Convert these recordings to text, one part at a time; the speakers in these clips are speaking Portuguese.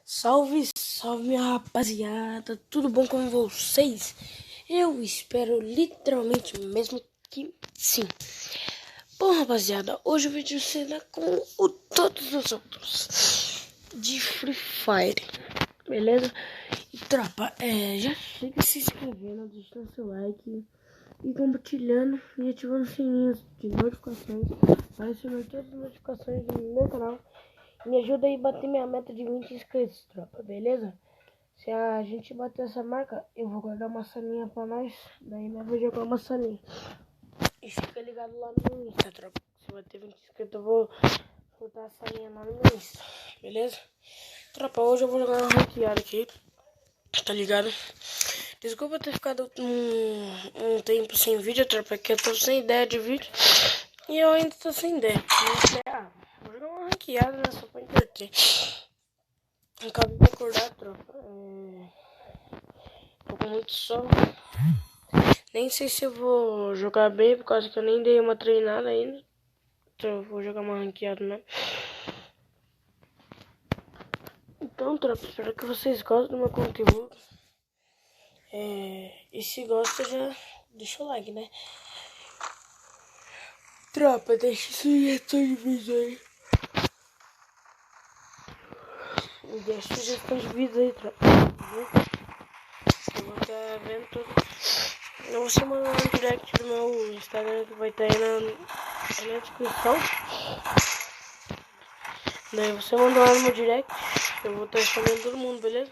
Salve, salve minha rapaziada, tudo bom com vocês? Eu espero literalmente mesmo que sim. Bom rapaziada, hoje o vídeo será com todos os outros de Free Fire, beleza? E tropa, já chega se inscrevendo, deixando seu like e compartilhando e ativando o sininho de notificações para receber todas as notificações do meu canal. Me ajuda aí a bater minha meta de 20 inscritos, tropa, beleza? Se a gente bater essa marca, eu vou guardar uma salinha pra nós. Daí nós vamos jogar uma salinha. E fica ligado lá no Insta, tropa. Se bater 20 inscritos, eu vou soltar a salinha lá no meu Insta, beleza? Tropa, hoje eu vou jogar uma ranqueada aqui, tá ligado? Desculpa ter ficado um tempo sem vídeo, tropa, porque eu tô sem ideia de vídeo. E eu ainda tô sem ideia. Vou jogar uma ranqueada, né, só pra entreter. Acabei de acordar, tropa. Tô com muito sono. Nem sei se eu vou jogar bem, por causa que eu nem dei uma treinada ainda. Então eu vou jogar uma ranqueada, né? Então, tropa, espero que vocês gostem do meu conteúdo. E se gosta, já deixa o like, né? Tropa, deixa sugestão de vídeo aí. Deixa sugestão de vídeo aí, tropa. Eu vou estar vendo tudo. Eu vou chamar no direct do meu Instagram, que vai estar aí na descrição. Daí você manda lá no meu direct, eu vou estar respondendo todo mundo, beleza?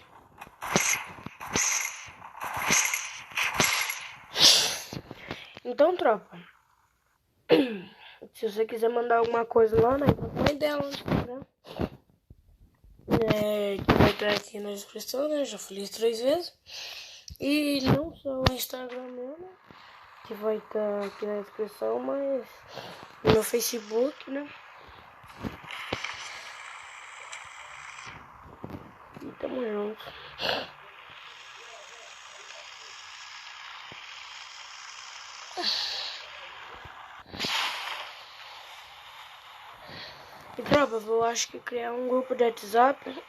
Então, tropa, se você quiser mandar alguma coisa lá, né, uma ideia lá no Instagram, que vai estar aqui na descrição, né? Já falei isso 3 vezes. E não só o Instagram mesmo, que vai estar aqui na descrição, mas no meu Facebook, né? E tamo junto. E tropa, eu acho que criar um grupo de WhatsApp.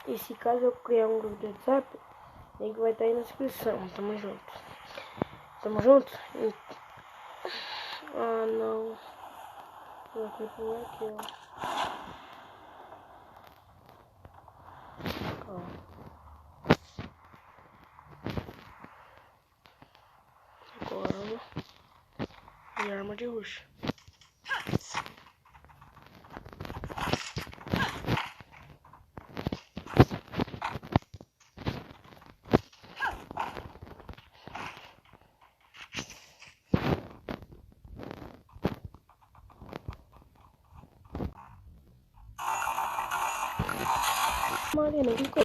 E se caso eu criar um grupo de WhatsApp, link vai estar aí na descrição. Tamo junto. Tamo junto? Ah, não. Vou continuar aqui, ó. Agora e arma de rush. Marina, que coisa.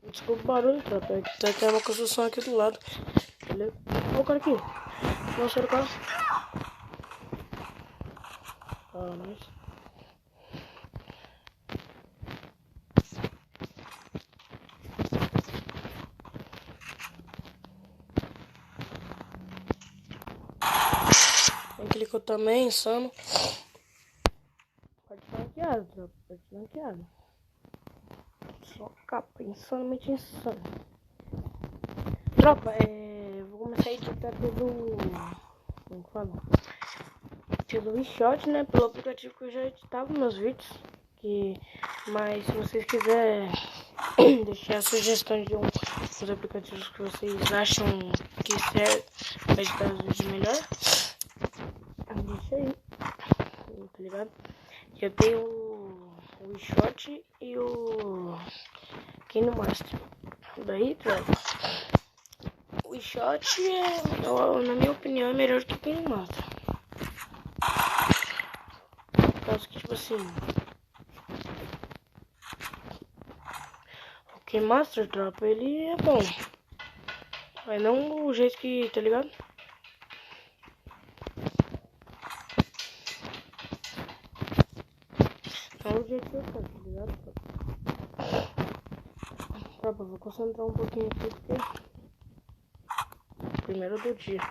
Desculpa o barulho, tropa. Tem uma construção aqui do lado. Beleza? Olha o cara aqui. Nossa, o cara. Ah, nice. Tem clicou também, insano. Pode flanqueado, tropa. Pode flanqueado. Só capa, insanamente insano. Tropa, vou começar a editar pelo. Como fala? Pelo InShot, né? Pelo aplicativo que eu já editava meus vídeos. Mas se vocês quiserem deixar sugestões de uns aplicativos que vocês acham que serve para editar os vídeos melhor, deixa aí, tá ligado? Eu tenho o InShot e o KineMaster. Daí, tropa, o InShot na minha opinião, é melhor que o KineMaster. Por causa que, tipo assim, o KineMaster, tropa, ele é bom. Mas não o jeito que, tá ligado? Não o jeito que eu quero, tá ligado? Tropa, vou concentrar um pouquinho aqui porque primeiro do dia.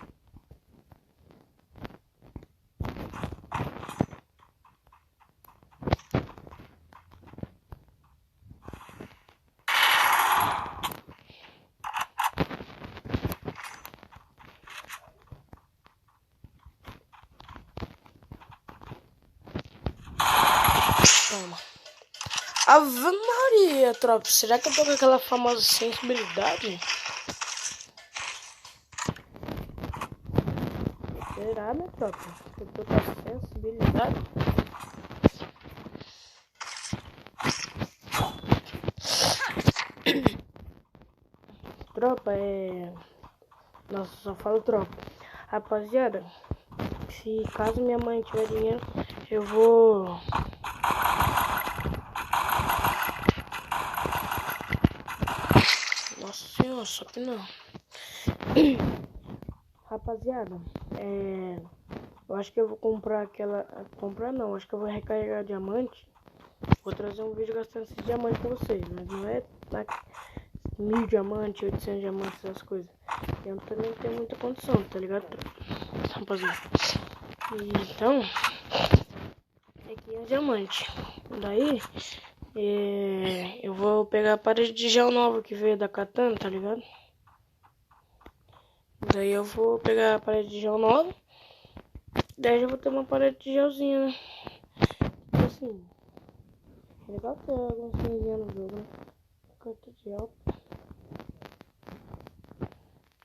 Toma. Ave Maria, tropa. Será que eu tô com aquela famosa sensibilidade? Será, né, tropa? Eu tô com a sensibilidade? Tropa, Nossa, só falo tropa. Rapaziada, se caso minha mãe tiver dinheiro, eu vou... Nossa senhora, só que não. Rapaziada, eu acho que eu vou comprar aquela... Comprar não, acho que eu vou recarregar diamante. Vou trazer um vídeo gastando esses diamantes pra vocês, mas não é 1000 diamantes, 800 diamantes, essas coisas. Eu também não tenho muita condição, tá ligado, rapaziada? Então, é 500 diamantes. Daí, eu vou pegar a parede de gel nova que veio da Katana, tá ligado? Daí eu vou pegar a parede de gel nova. Daí já vou ter uma parede de gelzinha, né? Assim, é legal ter alguns cinzinhos no jogo, né? Carta de gel.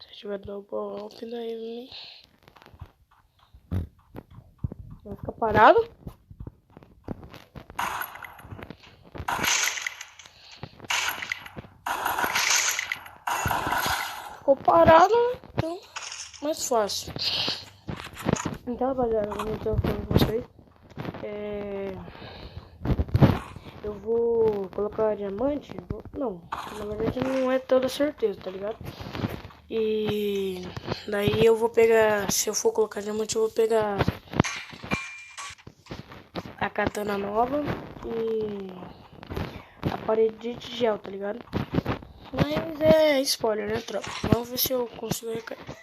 Se tiver double up, daí vai ficar parado. Ficou parado, né? Então, mais fácil. Então, rapaziada, como eu tô falando com vocês, eu vou colocar diamante. Não, na verdade não é toda certeza, tá ligado? E daí eu vou pegar, se eu for colocar diamante, eu vou pegar a katana nova e a parede de gel, tá ligado? Mas é spoiler, né, tropa? Vamos ver se eu consigo recarregar.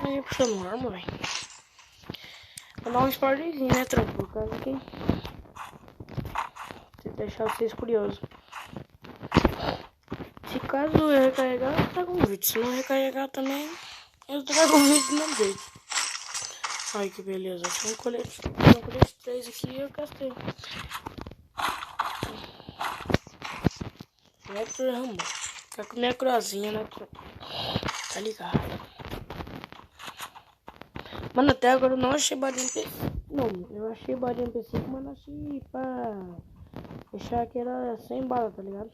Aí, puxando arma, velho. Vou dar um spoilerzinho, né, tropa? Por causa que... Se deixar vocês curiosos. Se caso eu recarregar, eu trago um vídeo. Se não recarregar também, eu trago um vídeo do mesmo jeito. Ai, que beleza. Tinha um colete 3 aqui e eu gastei. Electro Rambo. Fica com minha cruzinha, né, tropa? Tá ligado? Mano, até agora eu não achei barinha PC. Não, eu achei barinha PC, mas não achei pra deixar que era sem bala, tá ligado?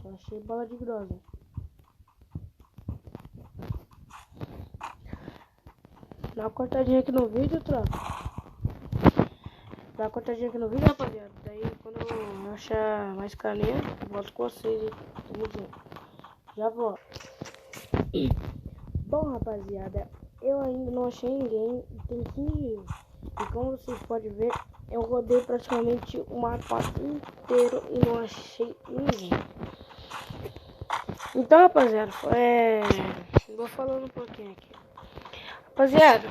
Só achei bala de grosa. Dá uma cortadinha aqui no vídeo, tropa. Dá uma cortadinha aqui no vídeo, rapaziada. Daí quando eu achar mais caneiro, eu volto com vocês aí. Tamo junto. Já volto. Bom, rapaziada, eu ainda não achei ninguém. Tem 15 views. E como vocês podem ver, eu rodei praticamente o mapa inteiro e não achei ninguém. Então, rapaziada, vou falando um pouquinho aqui. Rapaziada,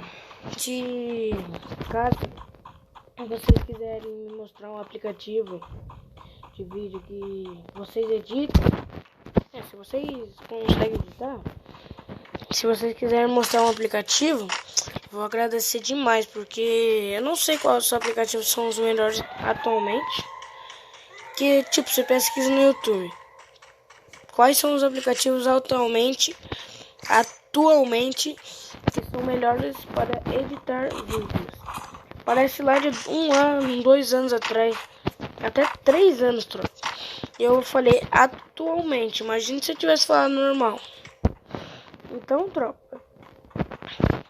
se caso vocês quiserem me mostrar um aplicativo de vídeo que vocês editam, se vocês conseguem editar, se vocês quiserem mostrar um aplicativo, vou agradecer demais, porque eu não sei quais aplicativos são os melhores atualmente. Que tipo, você pesquisa no YouTube, quais são os aplicativos atualmente que são melhores para editar vídeos. Parece lá de 1 ano, 2 anos atrás, até 3 anos, troca. Eu falei atualmente, imagina se eu tivesse falado normal. Então, tropa,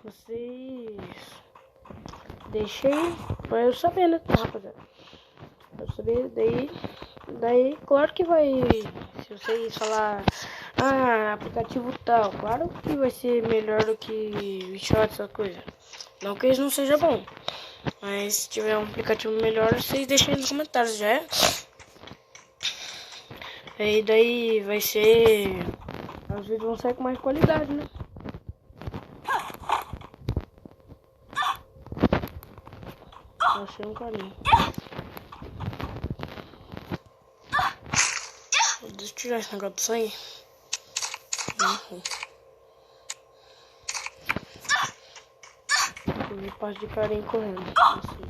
vocês deixem pra eu saber, né, rapaziada? Pra eu saber, daí, claro que vai, se vocês falar, aplicativo tal, claro que vai ser melhor do que shot, essa coisa. Não que isso não seja bom, mas se tiver um aplicativo melhor, vocês deixem aí nos comentários, já é? E daí vai ser... Os vídeos vão sair com mais qualidade, né? Achei um carinho. Deixa eu tirar esse negócio de sangue. Eu passo de carinho correndo. Assim.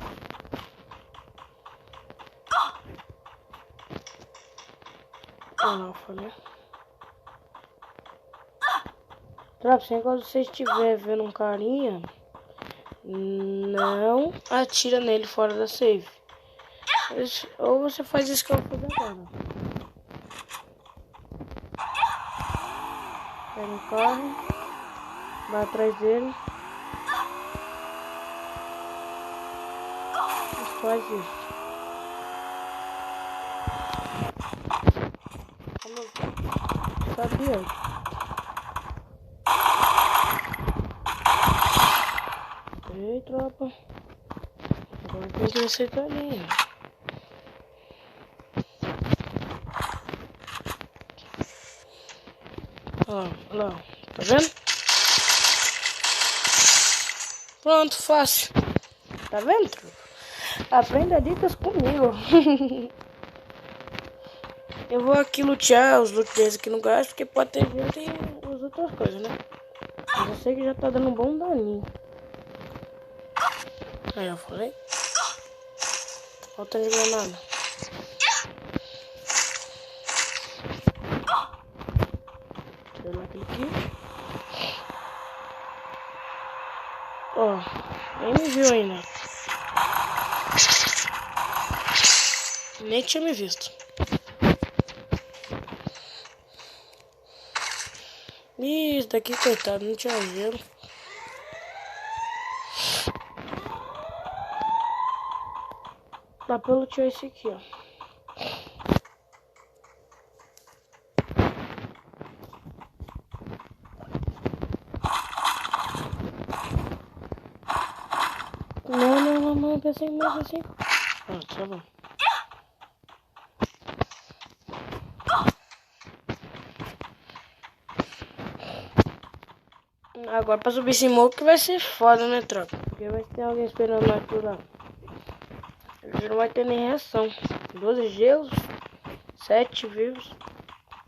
Alfa, né? Tropa, quando você estiver vendo um carinha, não atira nele fora da save. Ou você faz isso que eu vou fazer agora. Pega um carro, vai atrás dele. E faz isso. Sabia? Ei, tropa. Agora tem que aceitar ali. Olha lá. Tá vendo? Pronto, fácil. Tá vendo, tropa? Aprenda dicas comigo. Eu vou aqui lutear os loot deles aqui no gás, porque pode ter gente e as outras coisas, né? Mas eu sei que já tá dando um bom daninho. Aí eu falei. Falta de granada. Deixa eu lá aquele aqui. Ó, nem me viu ainda. Nem tinha me visto. Ih, esse daqui, coitado, não tinha gelo. Dá pra lutear esse aqui, ó. Não, pensei mais assim. Ah, tá bom. Agora pra subir esse morro que vai ser foda, né, tropa? Porque vai ter alguém esperando nós por lá. Ele não vai ter nem reação. 12 gelos, 7 vivos.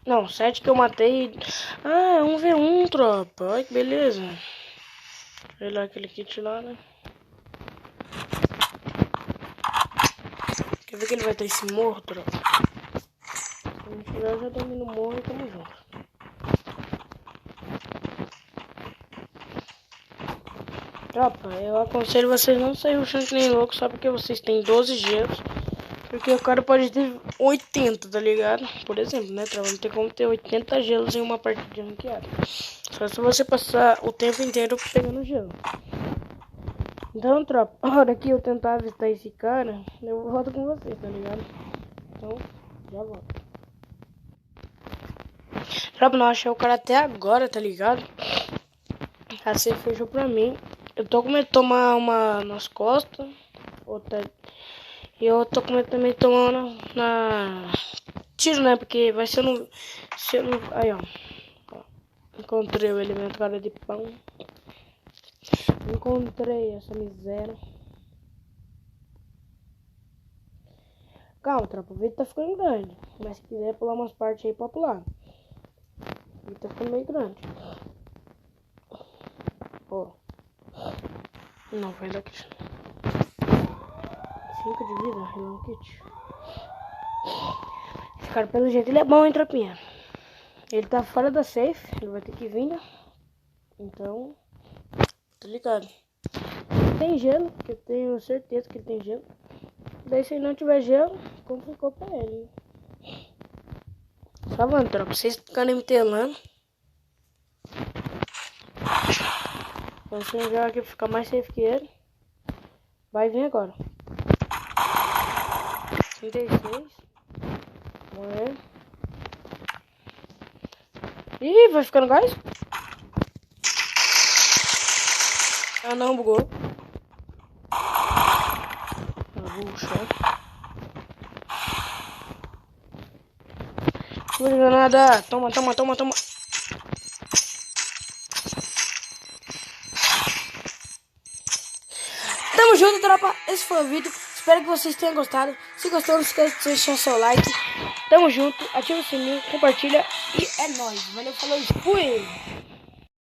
Não, 7 que eu matei. Ah, é 1v1, tropa. Olha que beleza. Deixa eu ver lá aquele kit lá, né? Quer ver que ele vai ter esse morro, tropa? Se não tiver, eu já domino o morro e tamo junto. Tropa, eu aconselho vocês não sair rushando que nem louco só porque vocês têm 12 gelos. Porque o cara pode ter 80, tá ligado? Por exemplo, né, tropa? Não tem como ter 80 gelos em uma partida de ranqueada. Só se você passar o tempo inteiro pegando gelo. Então, tropa, a hora que eu tentar avistar esse cara, eu volto com vocês, tá ligado? Então, já volto. Tropa, não achei o cara até agora, tá ligado? A safe fechou pra mim. Eu tô com medo de tomar uma nas costas. Outra. E eu tô com medo também de tomar uma na tiro, né? Porque vai ser no. Aí, ó. Encontrei o elemento cara de pão. Encontrei essa miséria. Calma, tropa. O vídeo tá ficando grande. Mas se quiser pular umas partes aí, pode pular. O vídeo tá ficando meio grande. Ó. Não, vai daqui. 5 de vida, Hello Kit. Esse cara, pelo jeito, ele é bom, hein, tropinha? Ele tá fora da safe, ele vai ter que vir, né? Então, tá ligado. Tem gelo, que eu tenho certeza que ele tem gelo. Daí, se ele não tiver gelo, complicou pra ele. Só vamos, tropa. Vocês ficarem me telando. Então, se eu jogar aqui pra ficar mais safe que ele, vai vir agora. 36. Morrer. Ih, vai ficando gás? Ah, não, bugou. Puxa. Chuva de granada. Toma, toma, toma, toma. Tamo junto, tropa. Esse foi o vídeo. Espero que vocês tenham gostado. Se gostou, não esqueça de deixar seu like. Tamo junto. Ativa o sininho, compartilha. E é nóis. Valeu, falou e fui.